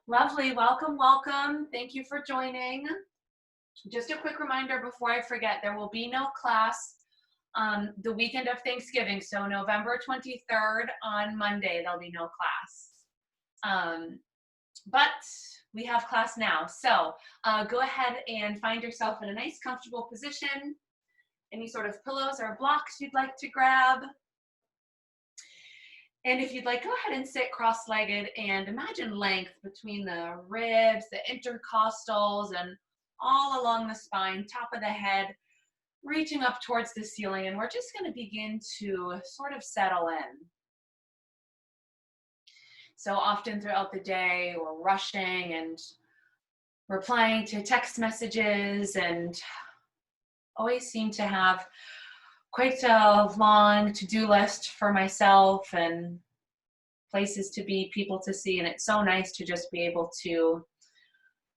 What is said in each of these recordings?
Lovely. Welcome, welcome. Thank you for joining. Just a quick reminder before I forget, there will be no class the weekend of Thanksgiving. So November 23rd on Monday, there'll be no class. But we have class now. So go ahead and find yourself in a nice comfortable position. Any sort of pillows or blocks you'd like to grab. And if you'd like, go ahead and sit cross-legged and imagine length between the ribs, the intercostals, and all along the spine, top of the head, reaching up towards the ceiling. And we're just going to begin to sort of settle in. So often throughout the day, we're rushing and replying to text messages and always seem to have quite a long to-do list for myself and places to be, people to see, and it's so nice to just be able to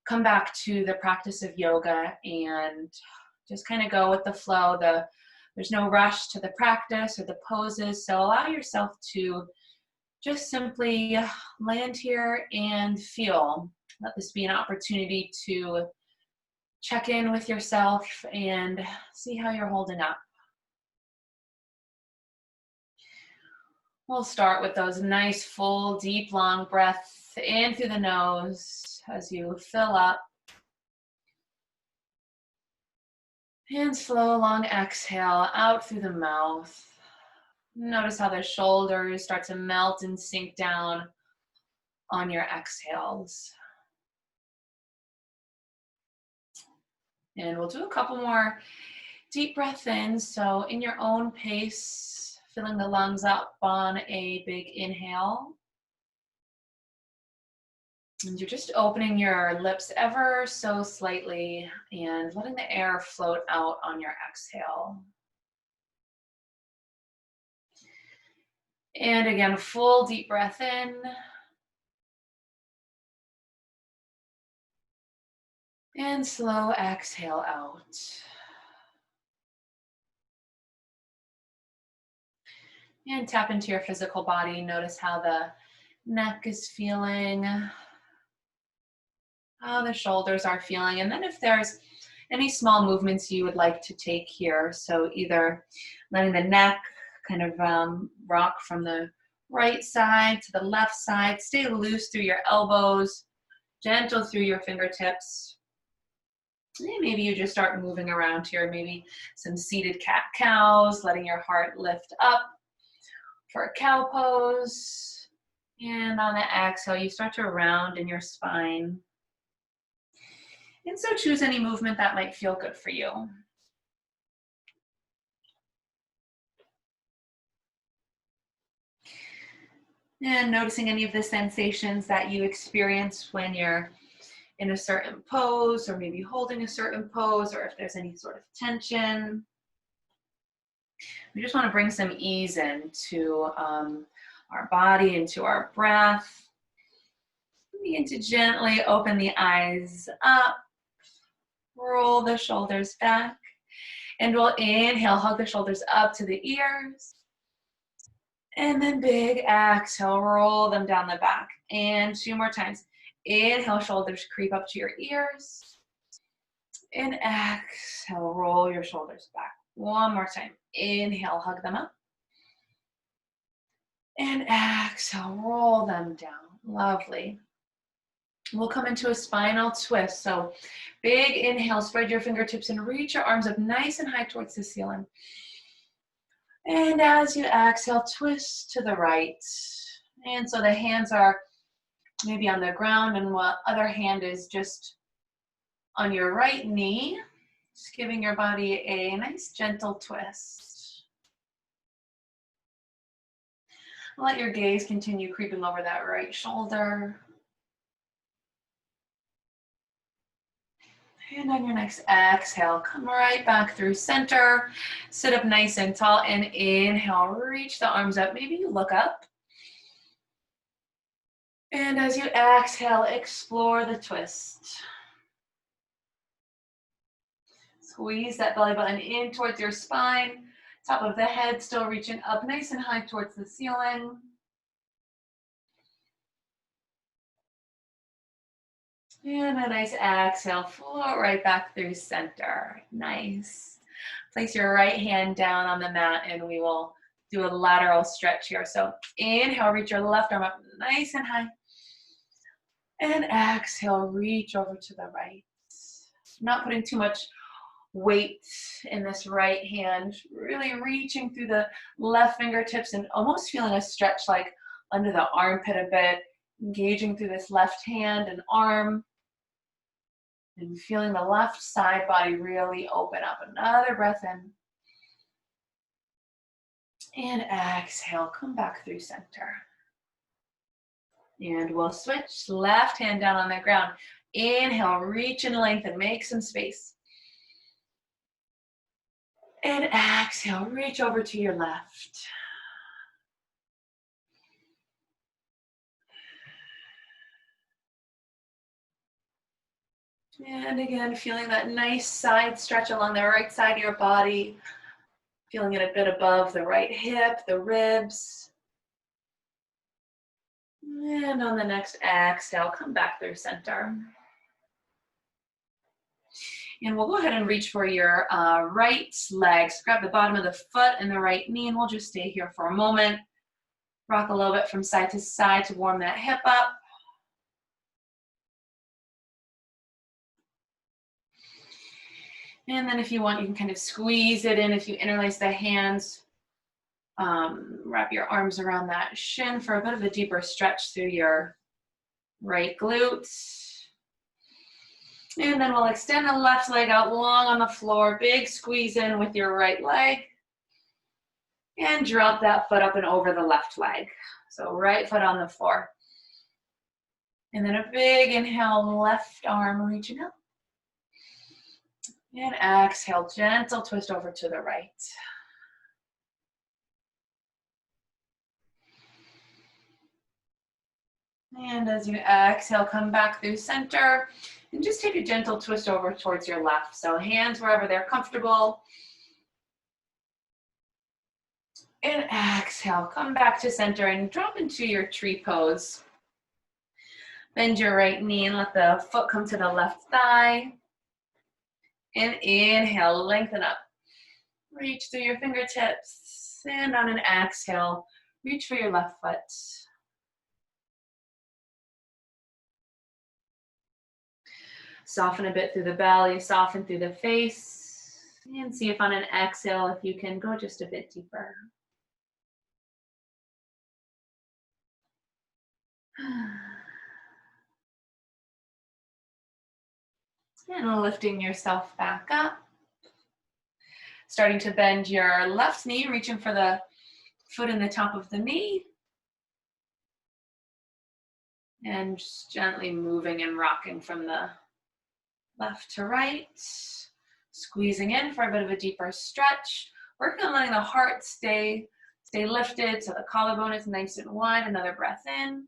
come back to the practice of yoga and just kind of go with the flow. There's no rush to the practice or the poses, so allow yourself to just simply land here and feel. Let this be an opportunity to check in with yourself and see how you're holding up. We'll start with those nice, full, deep, long breaths in through the nose as you fill up. And slow, long exhale out through the mouth. Notice how the shoulders start to melt and sink down on your exhales. And we'll do a couple more deep breath in. So in your own pace, filling the lungs up on a big inhale. And you're just opening your lips ever so slightly and letting the air float out on your exhale. And again, full deep breath in. And slow exhale out. And tap into your physical body. Notice how the neck is feeling, how the shoulders are feeling. And then if there's any small movements you would like to take here, so either letting the neck kind of rock from the right side to the left side, stay loose through your elbows, gentle through your fingertips. And maybe you just start moving around here, maybe some seated cat-cows, letting your heart lift up for a cow pose. And on the exhale, you start to round in your spine. And so choose any movement that might feel good for you. And noticing any of the sensations that you experience when you're in a certain pose, or maybe holding a certain pose, or if there's any sort of tension. We just want to bring some ease into our body, into our breath. Begin to gently open the eyes up, roll the shoulders back, and we'll inhale, hug the shoulders up to the ears. And then big exhale, roll them down the back. And 2 more times. Inhale, shoulders creep up to your ears. And exhale, roll your shoulders back. 1 more time. Inhale, hug them up. And exhale, roll them down. Lovely. We'll come into a spinal twist. So big inhale, spread your fingertips and reach your arms up nice and high towards the ceiling. And as you exhale, twist to the right. And so the hands are maybe on the ground and the other hand is just on your right knee. Just giving your body a nice gentle twist. Let your gaze continue creeping over that right shoulder. And on your next exhale, come right back through center. Sit up nice and tall and inhale, reach the arms up. Maybe you look up. And as you exhale, explore the twist. Squeeze that belly button in towards your spine. Top of the head still reaching up nice and high towards the ceiling. And a nice exhale, float right back through center. Nice. Place your right hand down on the mat and we will do a lateral stretch here. So inhale, reach your left arm up nice and high. And exhale, reach over to the right. Not putting too much weight in this right hand, really reaching through the left fingertips and almost feeling a stretch like under the armpit a bit, engaging through this left hand and arm, and feeling the left side body really open up. Another breath in. And exhale, come back through center. And we'll switch, left hand down on the ground. Inhale, reach and lengthen, make some space. And exhale, reach over to your left. And again, feeling that nice side stretch along the right side of your body. Feeling it a bit above the right hip, the ribs. And on the next exhale, come back through center. And we'll go ahead and reach for your right leg. So grab the bottom of the foot and the right knee, and we'll just stay here for a moment. Rock a little bit from side to side to warm that hip up. And then if you want, you can kind of squeeze it in. If you interlace the hands, wrap your arms around that shin for a bit of a deeper stretch through your right glutes. And then we'll extend the left leg out long on the floor. Big squeeze in with your right leg. And drop that foot up and over the left leg. So right foot on the floor. And then a big inhale, left arm reaching up. And exhale, gentle twist over to the right. And as you exhale, come back through center. And just take a gentle twist over towards your left. So hands wherever they're comfortable. And exhale, come back to center and drop into your tree pose. Bend your right knee and let the foot come to the left thigh. And inhale, lengthen up. Reach through your fingertips. And on an exhale, reach for your left foot. Soften a bit through the belly, soften through the face. And see if on an exhale, if you can go just a bit deeper. And lifting yourself back up. Starting to bend your left knee, reaching for the foot in the top of the knee. And just gently moving and rocking from the left to right. Squeezing in for a bit of a deeper stretch. Working on letting the heart stay lifted so the collarbone is nice and wide. Another breath in.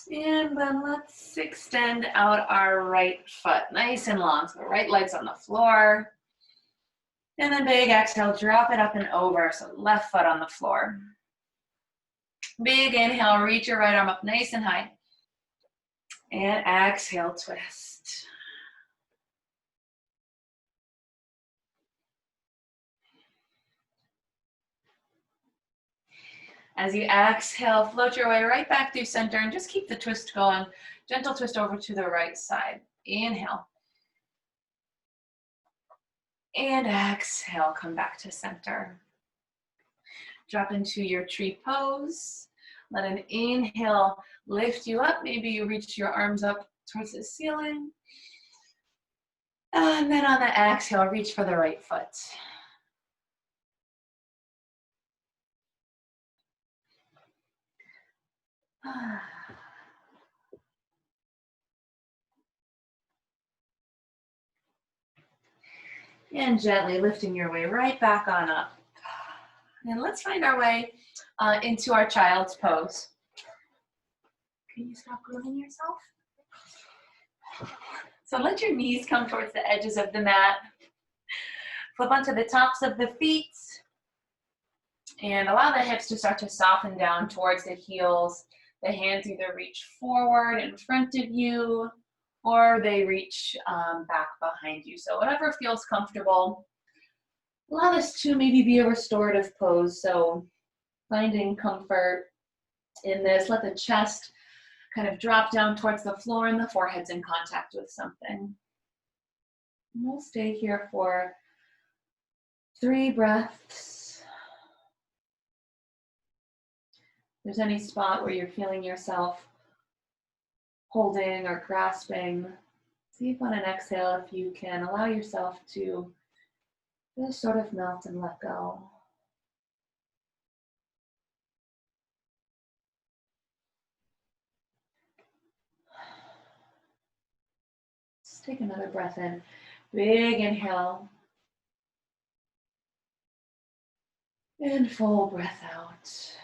And then let's extend out our right foot, nice and long. So the right leg's on the floor. And then big exhale, drop it up and over. So left foot on the floor. Big inhale, reach your right arm up nice and high. And exhale, twist. As you exhale, float your way right back through center and just keep the twist going. Gentle twist over to the right side. Inhale. And exhale, come back to center. Drop into your tree pose. Let an inhale lift you up. Maybe you reach your arms up towards the ceiling. And then on the exhale, reach for the right foot. And gently lifting your way right back on up. And let's find our way into our child's pose. Can you stop grooming yourself? So let your knees come towards the edges of the mat. Flip onto the tops of the feet. And allow the hips to start to soften down towards the heels. The hands either reach forward in front of you or they reach back behind you. So whatever feels comfortable. Allow this to maybe be a restorative pose. So finding comfort in this. Let the chest kind of drop down towards the floor and the forehead's in contact with something. And we'll stay here for 3 breaths. If there's any spot where you're feeling yourself holding or grasping, see if on an exhale, if you can allow yourself to just sort of melt and let go. Let's take another breath in. Big inhale. And full breath out.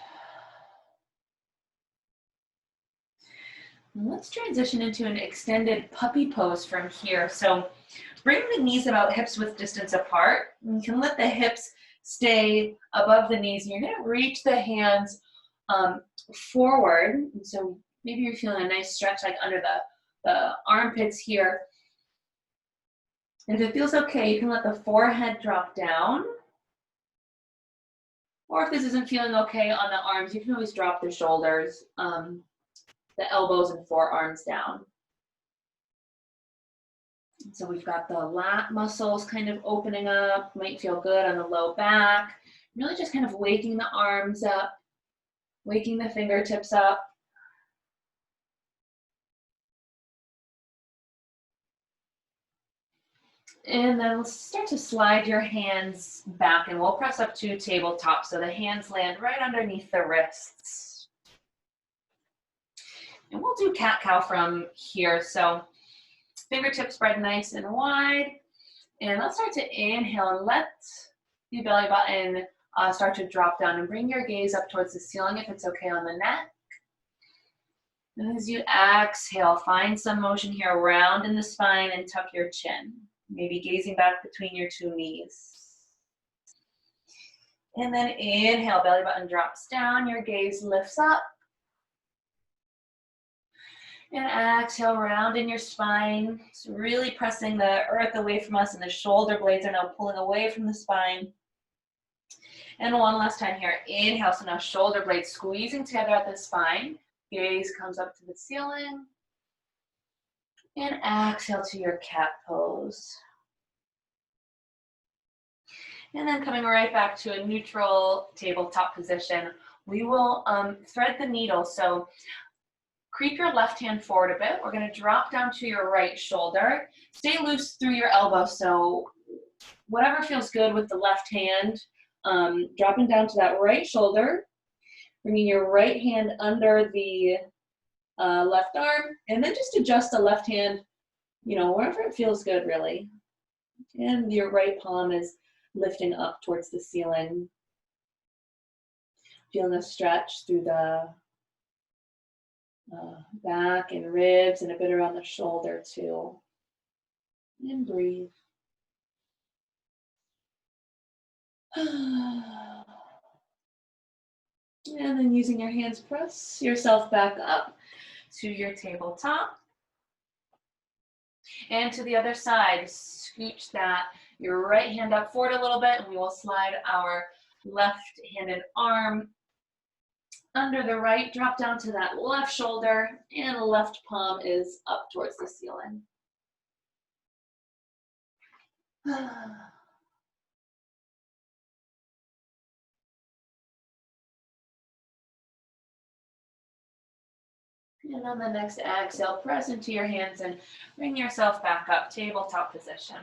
Let's transition into an extended puppy pose from here. So bring the knees about hips width distance apart. You can let the hips stay above the knees. And you're going to reach the hands forward. And so maybe you're feeling a nice stretch like under the armpits here. And if it feels okay, you can let the forehead drop down. Or if this isn't feeling okay on the arms, you can always drop the shoulders, the elbows and forearms down. So we've got the lat muscles kind of opening up, might feel good on the low back. Really just kind of waking the arms up, waking the fingertips up. And then we'll start to slide your hands back and we'll press up to tabletop so the hands land right underneath the wrists. And we'll do cat-cow from here. So fingertips spread nice and wide. And let's start to inhale and let the belly button start to drop down and bring your gaze up towards the ceiling if it's okay on the neck. And as you exhale, find some motion here, round in the spine and tuck your chin. Maybe gazing back between your 2 knees. And then inhale, belly button drops down, your gaze lifts up. And exhale, round in your spine. So really pressing the earth away from us and the shoulder blades are now pulling away from the spine. And one last time here, inhale, so now shoulder blades squeezing together at the spine. Gaze comes up to the ceiling. And exhale to your cat pose. And then coming right back to a neutral tabletop position, we will thread the needle. So creep your left hand forward a bit. We're going to drop down to your right shoulder. Stay loose through your elbow. So whatever feels good with the left hand, dropping down to that right shoulder, bringing your right hand under the left arm, and then just adjust the left hand, wherever it feels good, really. And your right palm is lifting up towards the ceiling. Feeling a stretch through the back and ribs and a bit around the shoulder too. And breathe. And then using your hands, press yourself back up to your tabletop. And to the other side, scooch your right hand up forward a little bit, and we will slide our left-handed arm under the right, drop down to that left shoulder, and the left palm is up towards the ceiling. And on the next exhale, press into your hands and bring yourself back up, tabletop position.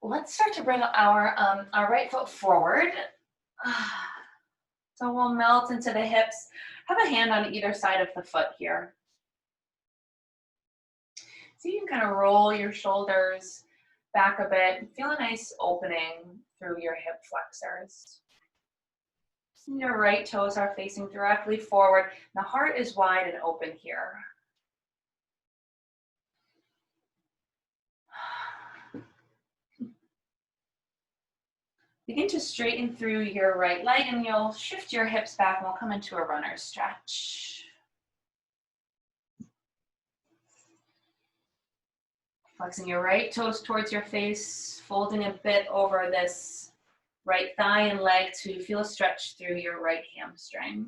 Let's start to bring our right foot forward. So we'll melt into the hips. Have a hand on either side of the foot here. So you can kind of roll your shoulders back a bit. Feel a nice opening through your hip flexors. Your right toes are facing directly forward. The heart is wide and open here. Begin to straighten through your right leg and you'll shift your hips back and we'll come into a runner's stretch. Flexing your right toes towards your face, folding a bit over this right thigh and leg to feel a stretch through your right hamstring.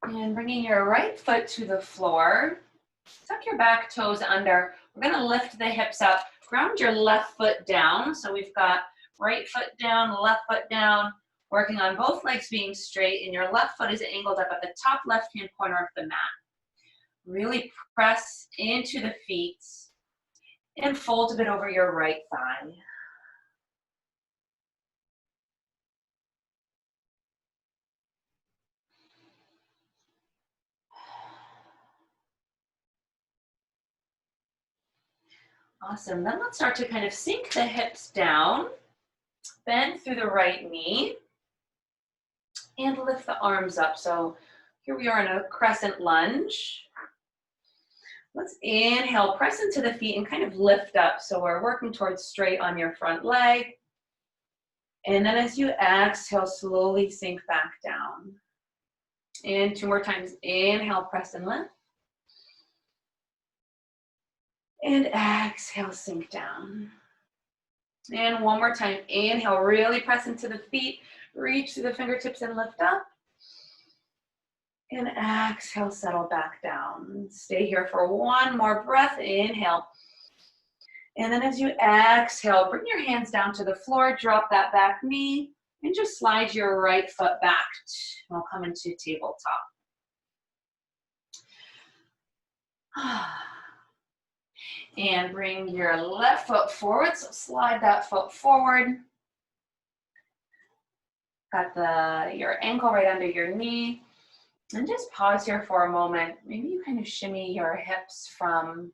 And bringing your right foot to the floor, tuck your back toes under. We're gonna lift the hips up, ground your left foot down. So we've got right foot down, left foot down, working on both legs being straight, and your left foot is angled up at the top left-hand corner of the mat. Really press into the feet and fold a bit over your right thigh. Awesome. Then let's start to kind of sink the hips down, bend through the right knee, and lift the arms up. So here we are in a crescent lunge. Let's inhale, press into the feet and kind of lift up. So we're working towards straight on your front leg. And then as you exhale, slowly sink back down. And 2 more times. Inhale, press and lift. And exhale, sink down. And 1 more time. Inhale, really press into the feet. Reach through the fingertips and lift up. And exhale, settle back down. Stay here for 1 more breath. Inhale. And then as you exhale, bring your hands down to the floor, drop that back knee, and just slide your right foot back. We'll come into tabletop. And bring your left foot forward, so slide that foot forward. Got your ankle right under your knee. And just pause here for a moment. Maybe you kind of shimmy your hips from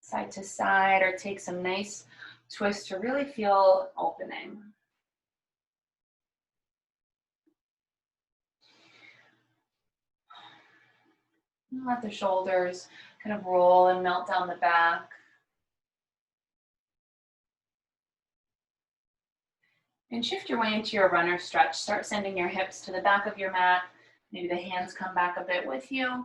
side to side or take some nice twists to really feel opening. And let the shoulders kind of roll and melt down the back. And shift your way into your runner stretch. Start sending your hips to the back of your mat. Maybe the hands come back a bit with you.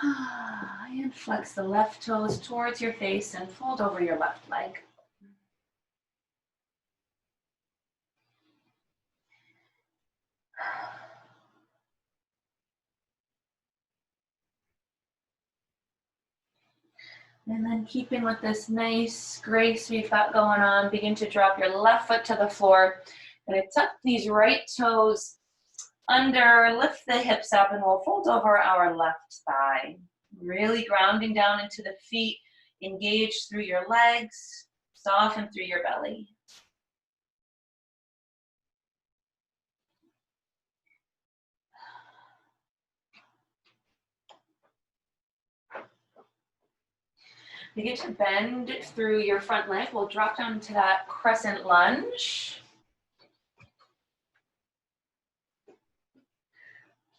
And flex the left toes towards your face and fold over your left leg. And then keeping with this nice grace we've got going on, begin to drop your left foot to the floor. Gonna tuck these right toes under, lift the hips up, and we'll fold over our left thigh. Really grounding down into the feet, engage through your legs, soften through your belly. Begin to bend through your front leg. We'll drop down into that crescent lunge.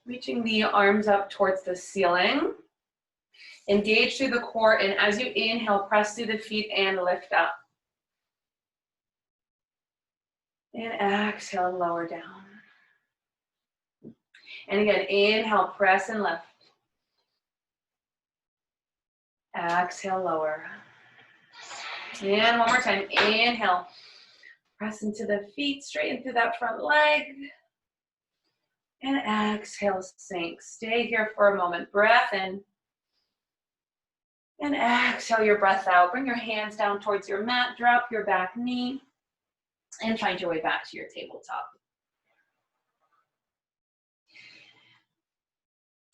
Reaching the arms up towards the ceiling. Engage through the core, and as you inhale, press through the feet and lift up. And exhale and lower down. And again, inhale, press and lift. Exhale, lower. And 1 more time. Inhale. Press into the feet, straighten through that front leg. And exhale, sink. Stay here for a moment. Breath in. And exhale your breath out. Bring your hands down towards your mat. Drop your back knee. And find your way back to your tabletop.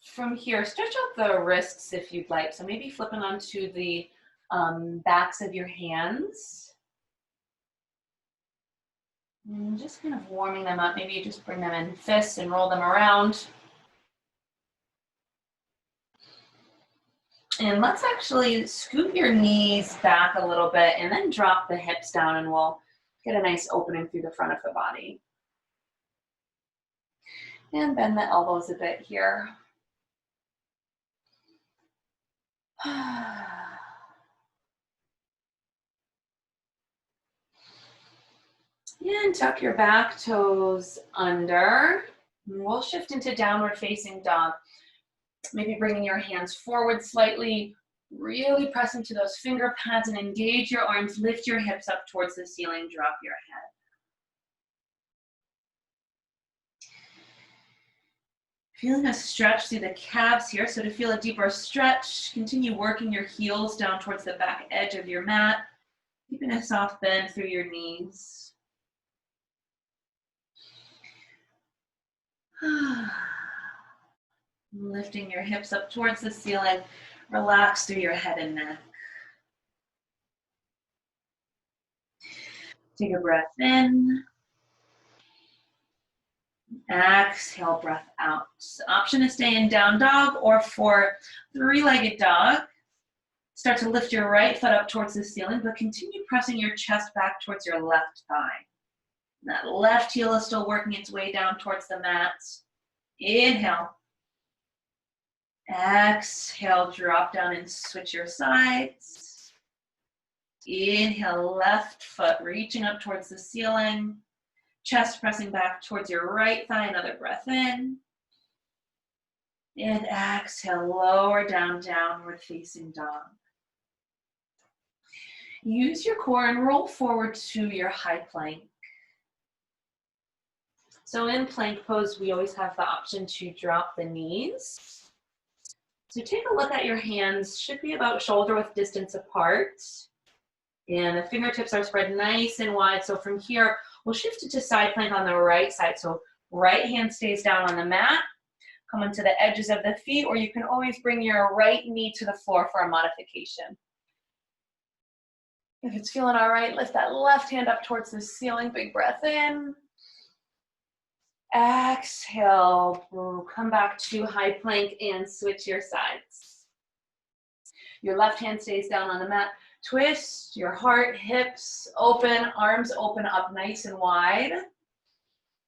From here, stretch out the wrists if you'd like. So maybe flipping onto the backs of your hands. And just kind of warming them up. Maybe you just bring them in fists and roll them around. And let's actually scoot your knees back a little bit and then drop the hips down, and we'll get a nice opening through the front of the body. And bend the elbows a bit here. And tuck your back toes under. We'll shift into downward facing dog. Maybe bringing your hands forward slightly, really press into those finger pads and engage your arms, lift your hips up towards the ceiling, drop your head. Feeling a stretch through the calves here, so to feel a deeper stretch, continue working your heels down towards the back edge of your mat, keeping a soft bend through your knees. Lifting your hips up towards the ceiling, relax through your head and neck. Take a breath in. Exhale, breath out. Option to stay in down dog, or for three-legged dog, start to lift your right foot up towards the ceiling, but continue pressing your chest back towards your left thigh. That left heel is still working its way down towards the mat. Inhale. Exhale, drop down and switch your sides. Inhale, left foot reaching up towards the ceiling. Chest pressing back towards your right thigh, another breath in. And exhale, lower down, downward facing dog. Use your core and roll forward to your high plank. So in plank pose, we always have the option to drop the knees. So take a look at your hands, should be about shoulder width distance apart. And the fingertips are spread nice and wide. So from here, we'll shift it to side plank on the right side. So right hand stays down on the mat. Come onto the edges of the feet, or you can always bring your right knee to the floor for a modification. If it's feeling all right, lift that left hand up towards the ceiling. Big breath in. Exhale, come back to high plank and switch your sides. Your left hand stays down on the mat. Twist your heart, hips open, arms open up nice and wide.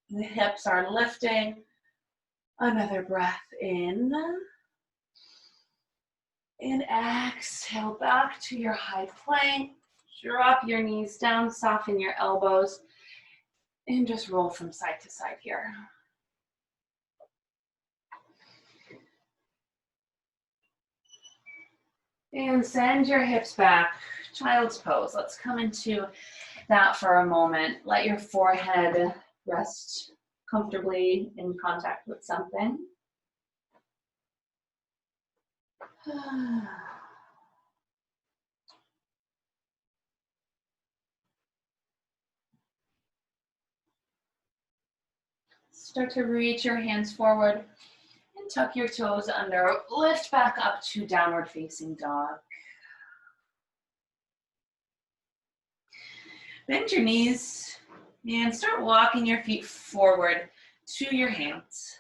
The hips are lifting. Another breath in. And exhale back to your high plank. Drop your knees down, soften your elbows, and just roll from side to side here. And send your hips back, child's pose. Let's come into that for a moment. Let your forehead rest comfortably in contact with something. Start to reach your hands forward and tuck your toes under. Lift back up to downward facing dog. Bend your knees and start walking your feet forward to your hands.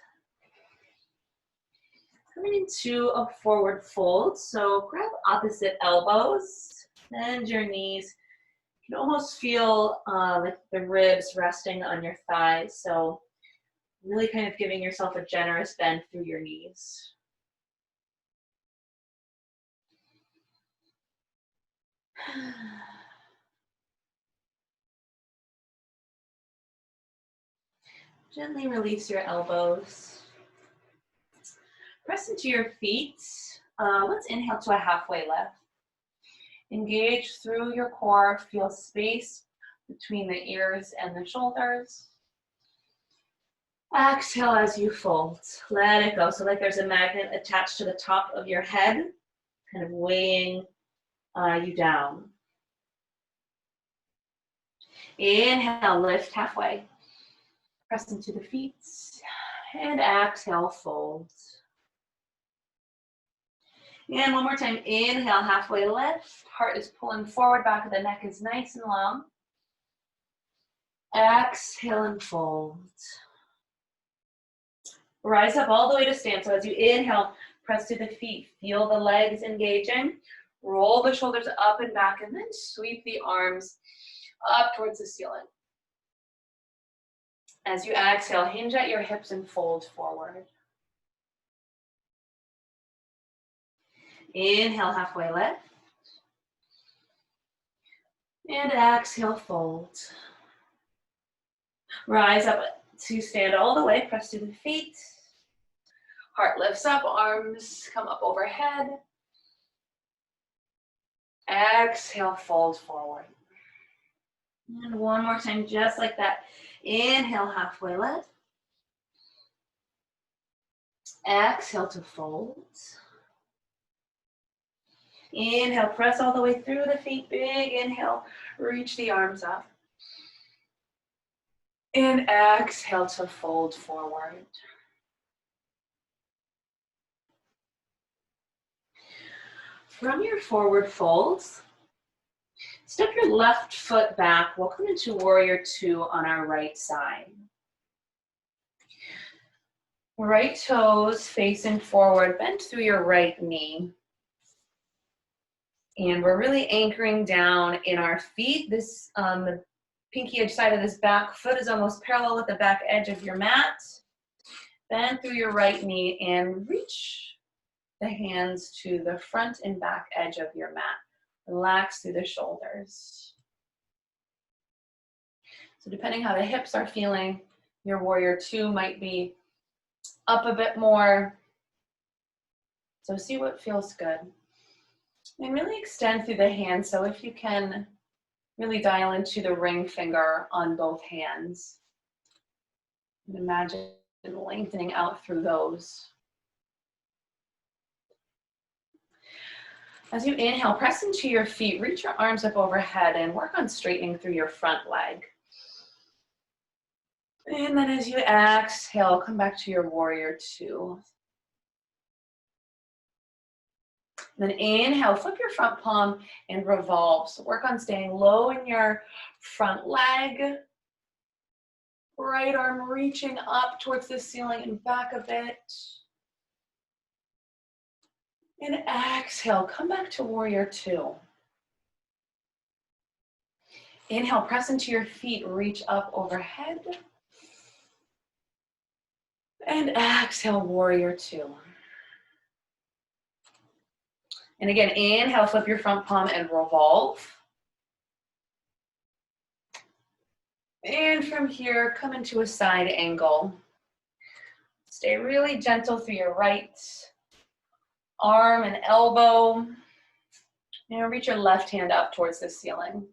Coming into a forward fold, so grab opposite elbows, bend your knees. You can almost feel like the ribs resting on your thighs, so really kind of giving yourself a generous bend through your knees. Gently release your elbows. Press into your feet. Let's inhale to a halfway lift. Engage through your core. Feel space between the ears and the shoulders. Exhale as you fold. Let it go. So like there's a magnet attached to the top of your head, kind of weighing you down. Inhale, lift halfway. Press into the feet. And exhale, fold. And one more time, inhale, halfway lift. Heart is pulling forward, back of the neck is nice and long. Exhale and fold. Rise up all the way to stand. So as you inhale, press to the feet. Feel the legs engaging. Roll the shoulders up and back, and then sweep the arms up towards the ceiling. As you exhale, hinge at your hips and fold forward. Inhale, halfway lift. And exhale, fold. Rise up to stand all the way, press to the feet. Heart lifts up, arms come up overhead. Exhale, fold forward. And one more time, just like that. Inhale, halfway lift. Exhale to fold. Inhale, press all the way through the feet. Big inhale, reach the arms up. And exhale to fold forward. From your forward folds, step your left foot back. We'll come into Warrior Two on our right side. Right toes facing forward, bend through your right knee. And we're really anchoring down in our feet. This, the pinky edge side of this back foot is almost parallel with the back edge of your mat. Bend through your right knee and reach the hands to the front and back edge of your mat. Relax through the shoulders. So depending how the hips are feeling, your Warrior Two might be up a bit more. So see what feels good. And really extend through the hands. So if you can, really dial into the ring finger on both hands. And imagine lengthening out through those. As you inhale, press into your feet, reach your arms up overhead and work on straightening through your front leg. And then as you exhale, come back to your Warrior Two. Then inhale, flip your front palm and revolve. So work on staying low in your front leg. Right arm reaching up towards the ceiling and back a bit. And exhale, come back to Warrior Two. Inhale, press into your feet, reach up overhead. And exhale, Warrior Two. And again, inhale, flip your front palm and revolve. And from here, come into a side angle. Stay really gentle through your right arm and elbow. And reach your left hand up towards the ceiling.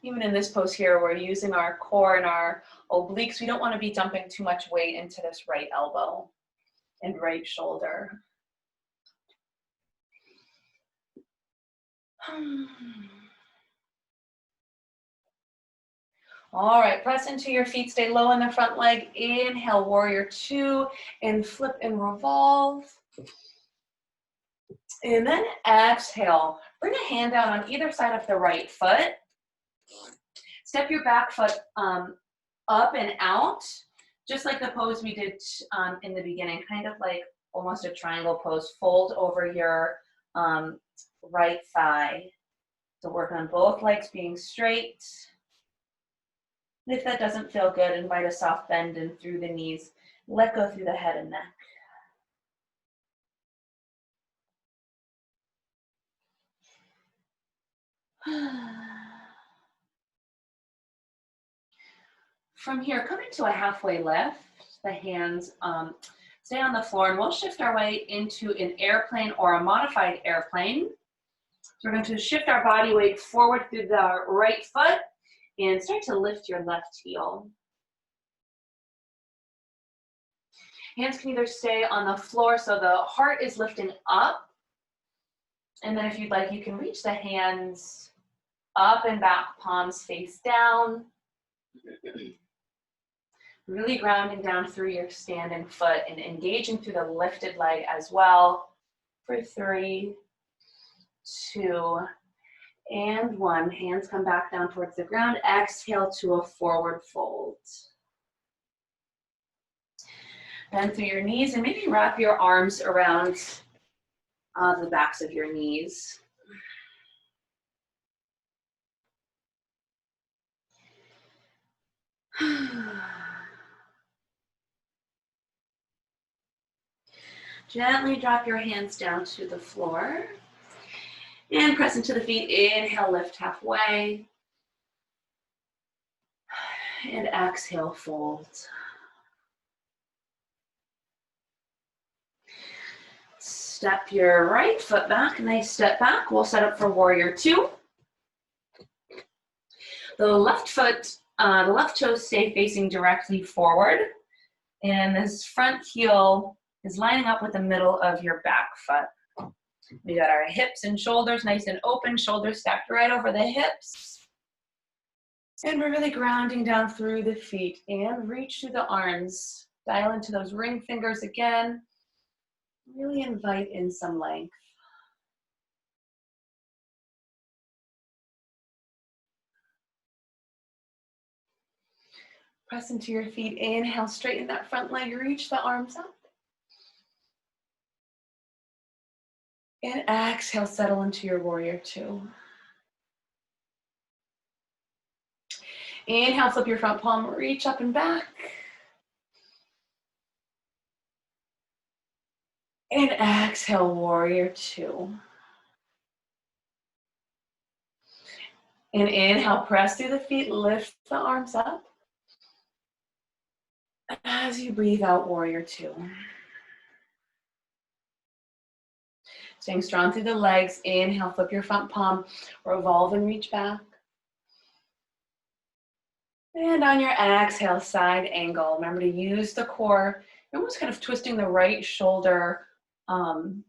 Even in this pose here, we're using our core and our obliques. We don't want to be dumping too much weight into this right elbow and right shoulder. All right, press into your feet, stay low in the front leg. Inhale, Warrior Two, and flip and revolve. And then exhale, bring a hand down on either side of the right foot. Step your back foot up and out, just like the pose we did in the beginning, kind of like almost a triangle pose. Fold over your right thigh. So work on both legs being straight. If that doesn't feel good, invite a soft bend in through the knees. Let go through the head and neck. From here, come into a halfway lift. The hands stay on the floor, and we'll shift our way into an airplane or a modified airplane. So we're going to shift our body weight forward through the right foot and start to lift your left heel. Hands can either stay on the floor so the heart is lifting up, and then if you'd like, you can reach the hands up and back, palms face down. Really grounding down through your standing foot and engaging through the lifted leg as well. For 3, 2, and 1. Hands come back down towards the ground. Exhale to a forward fold. Bend through your knees and maybe wrap your arms around the backs of your knees. Gently drop your hands down to the floor and press into the feet. Inhale, lift halfway. And exhale, fold. Step your right foot back, nice step back. We'll set up for warrior two. The left toes stay facing directly forward. And this front heel is lining up with the middle of your back foot. We got our hips and shoulders nice and open, shoulders stacked right over the hips. And we're really grounding down through the feet and reach through the arms. Dial into those ring fingers again. Really invite in some length. Press into your feet. Inhale, straighten that front leg. Reach the arms up. And exhale, settle into your warrior two. Inhale, flip your front palm, reach up and back. And exhale, warrior two. And inhale, press through the feet, lift the arms up. As you breathe out, warrior two. Staying strong through the legs. Inhale, flip your front palm, revolve and reach back. And on your exhale, side angle. Remember to use the core. You're almost kind of twisting the right shoulder, almost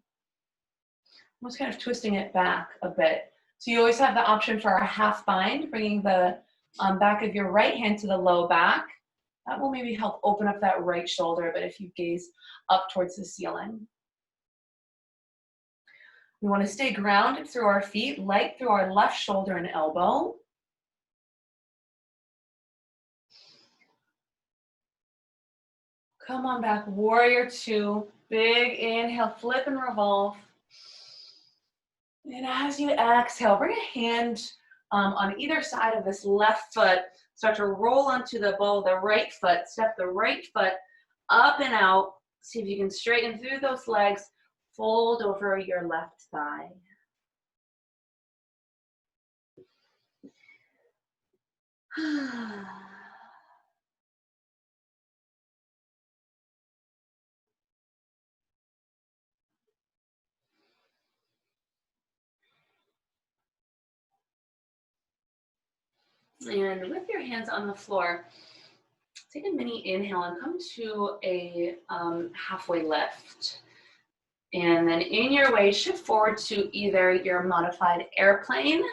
kind of twisting it back a bit. So you always have the option for a half bind, bringing the back of your right hand to the low back. That will maybe help open up that right shoulder, but if you gaze up towards the ceiling. We want to stay grounded through our feet, light through our left shoulder and elbow. Come on back, warrior two. Big inhale, flip and revolve. And as you exhale, bring a hand on either side of this left foot. Start to roll onto the ball of the right foot. Step the right foot up and out. See if you can straighten through those legs. Fold over your left thigh. And with your hands on the floor, take a mini inhale and come to a halfway lift. And then in your way, shift forward to either your modified airplane,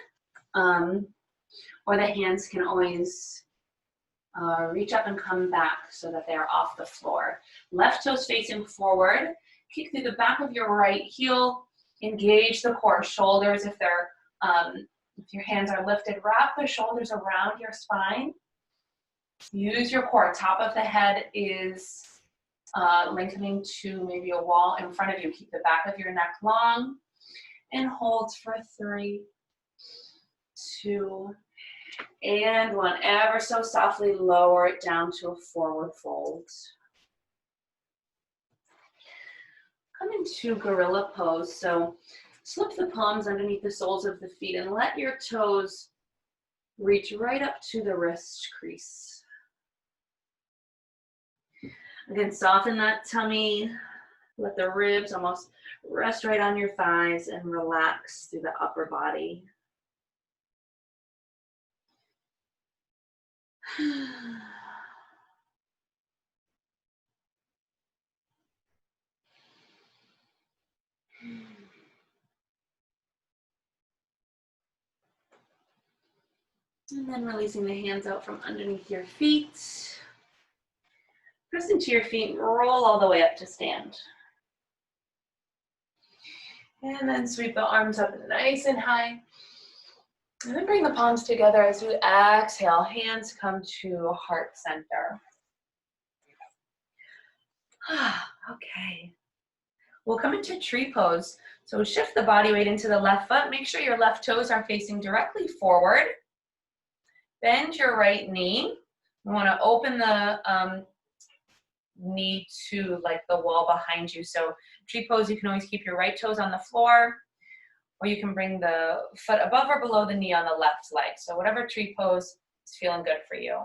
or the hands can always reach up and come back so that they're off the floor. Left toes facing forward. Kick through the back of your right heel. Engage the core. Shoulders, if your hands are lifted, wrap the shoulders around your spine. Use your core. Top of the head is lengthening to maybe a wall in front of you. Keep the back of your neck long and hold for 3, 2, and 1. Ever so softly lower it down to a forward fold. Come into gorilla pose. So slip the palms underneath the soles of the feet and let your toes reach right up to the wrist crease. Again, soften that tummy. Let the ribs almost rest right on your thighs and relax through the upper body. And then releasing the hands out from underneath your feet. Press into your feet and roll all the way up to stand. And then sweep the arms up nice and high. And then bring the palms together as you exhale. Hands come to heart center. Okay. We'll come into tree pose. So shift the body weight into the left foot. Make sure your left toes are facing directly forward. Bend your right knee. You want to open the knee to like the wall behind you. So tree pose, you can always keep your right toes on the floor, or you can bring the foot above or below the knee on the left leg. So whatever tree pose is feeling good for you.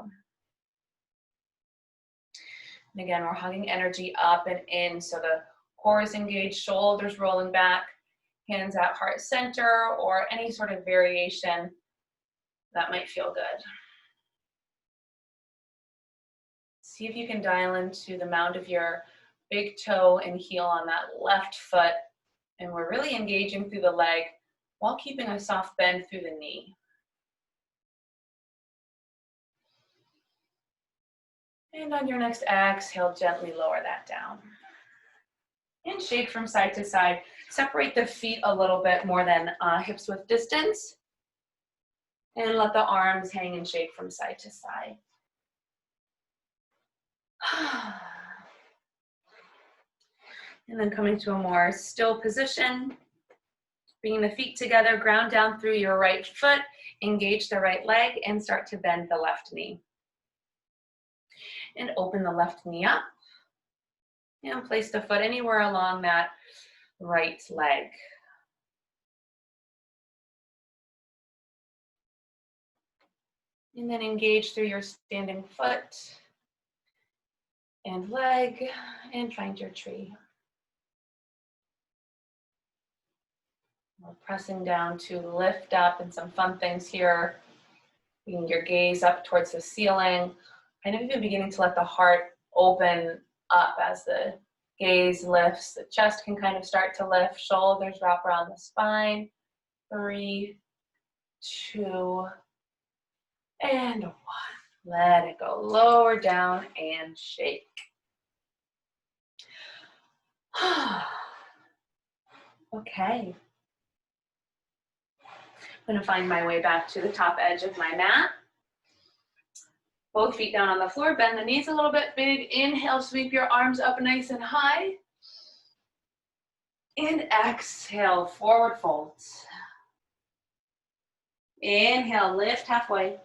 And again, we're hugging energy up and in, so the core is engaged, shoulders rolling back, hands at heart center, or any sort of variation that might feel good. See if you can dial into the mound of your big toe and heel on that left foot. And we're really engaging through the leg while keeping a soft bend through the knee. And on your next exhale, gently lower that down. And shake from side to side. Separate the feet a little bit more than hips width distance. And let the arms hang and shake from side to side. And then coming to a more still position. Bringing the feet together, ground down through your right foot, engage the right leg, and start to bend the left knee. And open the left knee up. And place the foot anywhere along that right leg. And then engage through your standing foot and leg, and find your tree. We're pressing down to lift up, and some fun things here. Bringing your gaze up towards the ceiling. Kind of even beginning to let the heart open up as the gaze lifts. The chest can kind of start to lift. Shoulders wrap around the spine. 3, 2, and 1. Let it go. Lower down and shake. Okay. I'm going to find my way back to the top edge of my mat. Both feet down on the floor. Bend the knees a little bit. Big inhale, sweep your arms up nice and high. And exhale, forward fold. Inhale, lift halfway.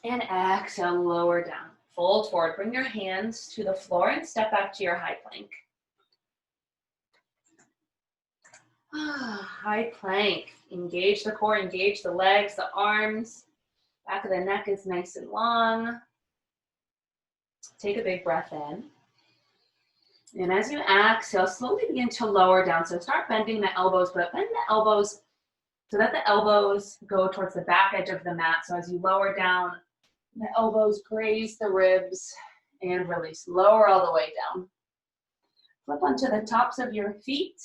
And exhale, lower down. Fold forward. Bring your hands to the floor and step back to your high plank. High plank. Engage the core, engage the legs, the arms. Back of the neck is nice and long. Take a big breath in. And as you exhale, slowly begin to lower down. So start bending the elbows, but bend the elbows so that the elbows go towards the back edge of the mat. So as you lower down, the elbows graze the ribs and release. Lower all the way down. Flip onto the tops of your feet.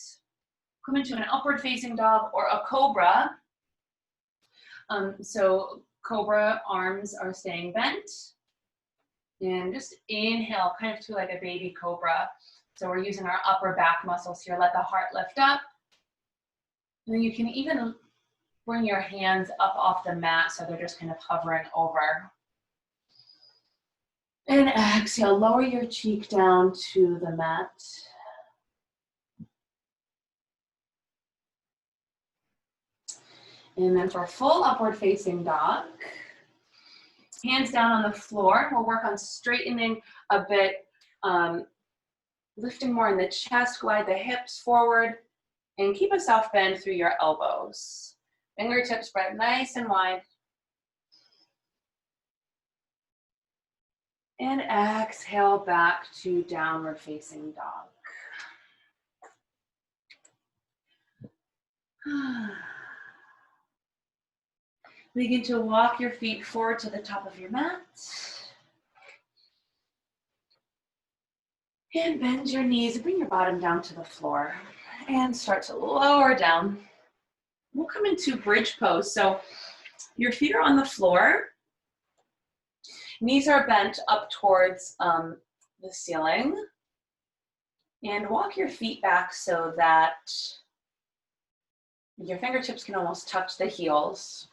Come into an upward facing dog or a cobra. So cobra arms are staying bent. And just inhale, kind of to like a baby cobra. So we're using our upper back muscles here. Let the heart lift up. And then you can even bring your hands up off the mat so they're just kind of hovering over. And exhale, lower your cheek down to the mat. And then for full upward facing dog, hands down on the floor. We'll work on straightening a bit, lifting more in the chest, glide the hips forward, and keep a soft bend through your elbows. Fingertips spread nice and wide. And exhale back to downward facing dog. Begin to walk your feet forward to the top of your mat. And bend your knees and bring your bottom down to the floor. And start to lower down. We'll come into bridge pose. So your feet are on the floor. Knees are bent up towards the ceiling. And walk your feet back so that your fingertips can almost touch the heels.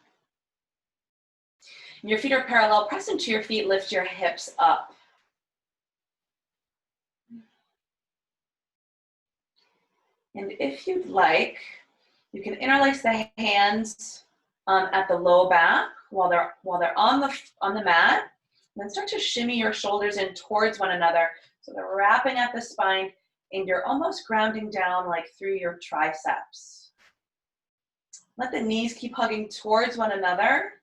Your feet are parallel. Press into your feet, lift your hips up. And if you'd like, you can interlace the hands at the low back, while they're on the mat. Then start to shimmy your shoulders in towards one another. So they're wrapping at the spine and you're almost grounding down like through your triceps. Let the knees keep hugging towards one another.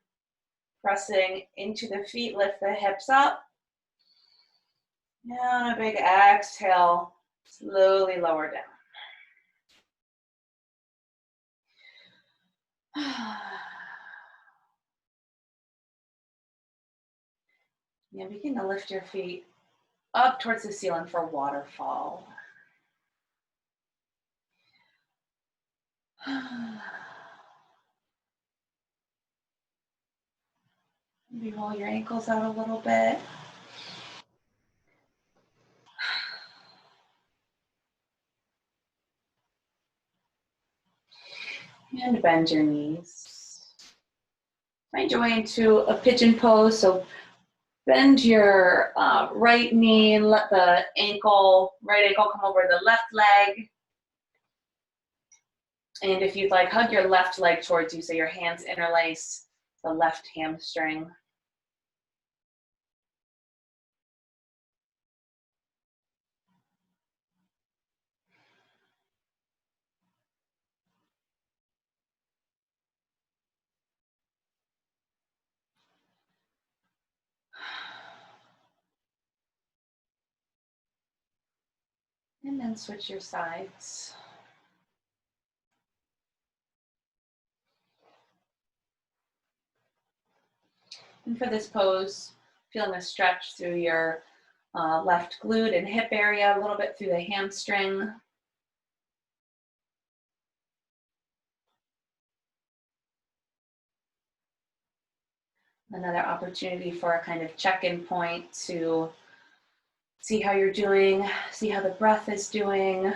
Pressing into the feet, lift the hips up. And a big exhale, slowly lower down. And begin to lift your feet up towards the ceiling for waterfall. Maybe roll your ankles out a little bit. And bend your knees. Find your way into a pigeon pose. So bend your right knee and let the right ankle come over the left leg. And if you'd like, hug your left leg towards you so your hands interlace the left hamstring. And then switch your sides. And for this pose, feeling a stretch through your left glute and hip area, a little bit through the hamstring. Another opportunity for a kind of check-in point to see how you're doing, see how the breath is doing.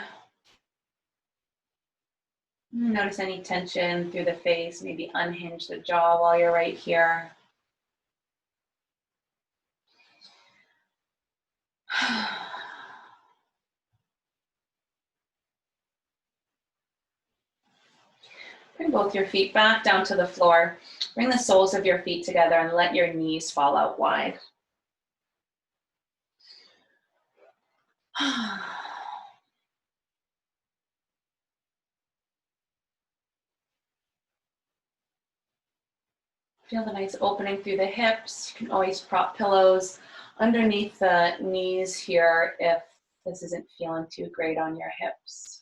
Notice any tension through the face, maybe unhinge the jaw while you're right here. Bring both your feet back down to the floor. Bring the soles of your feet together and let your knees fall out wide. Feel the nice opening through the hips. You can always prop pillows underneath the knees here if this isn't feeling too great on your hips.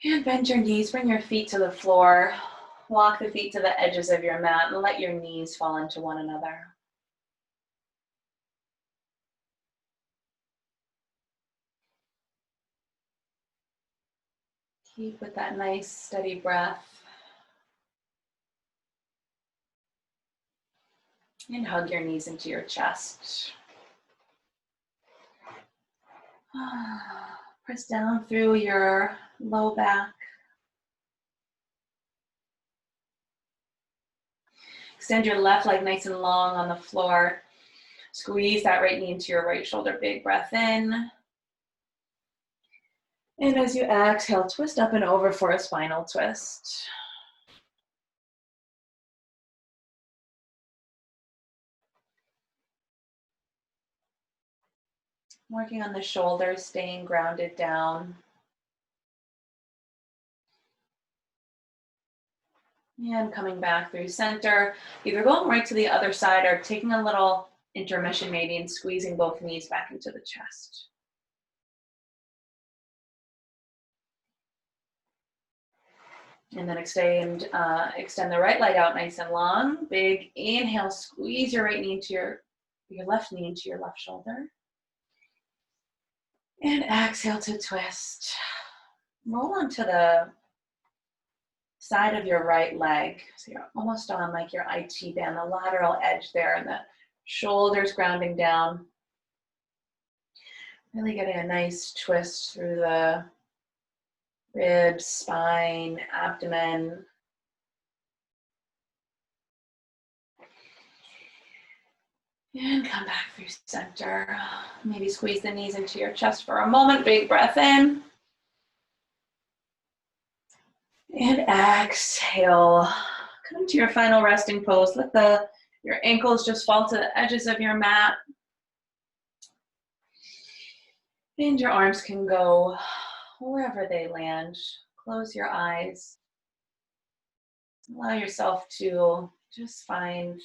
And bend your knees, bring your feet to the floor. Walk the feet to the edges of your mat and let your knees fall into one another. Keep with that nice steady breath. And hug your knees into your chest. Press down through your low back. Extend your left leg nice and long on the floor. Squeeze that right knee into your right shoulder. Big breath in. And as you exhale, twist up and over for a spinal twist. Working on the shoulders, staying grounded down. And coming back through center, either going right to the other side or taking a little intermission maybe and squeezing both knees back into the chest. And then extend the right leg out nice and long. Big inhale, squeeze your right knee into your left knee into your left shoulder. And exhale to twist. Roll onto the side of your right leg. So you're almost on like your IT band, the lateral edge there, and the shoulders grounding down. Really getting a nice twist through the ribs, spine, abdomen. And come back through center. Maybe squeeze the knees into your chest for a moment. Big breath in. And exhale. Come to your final resting pose. Let your ankles just fall to the edges of your mat. And your arms can go wherever they land. Close your eyes. Allow yourself to just find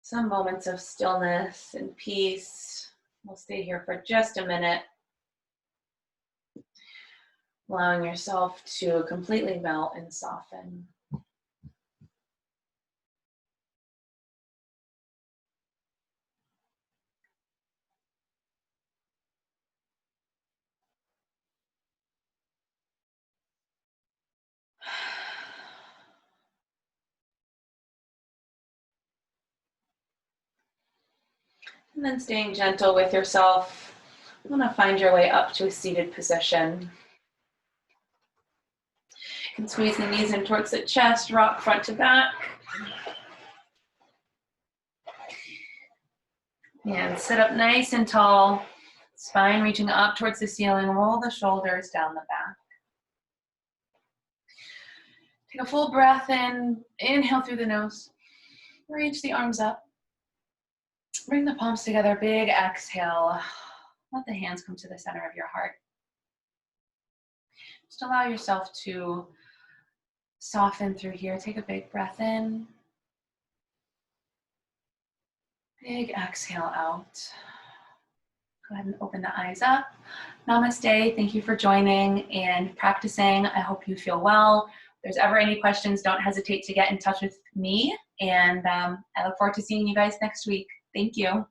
some moments of stillness and peace. We'll stay here for just a minute. Allowing yourself to completely melt and soften. And then staying gentle with yourself, you want to find your way up to a seated position. You can squeeze the knees in towards the chest, rock front to back. And sit up nice and tall, spine reaching up towards the ceiling, roll the shoulders down the back. Take a full breath in, inhale through the nose, reach the arms up. Bring the palms together, big exhale. Let the hands come to the center of your heart. Just allow yourself to soften through here. Take a big breath in. Big exhale out. Go ahead and open the eyes up. Namaste. Thank you for joining and practicing. I hope you feel well. If there's ever any questions, don't hesitate to get in touch with me. And I look forward to seeing you guys next week. Thank you.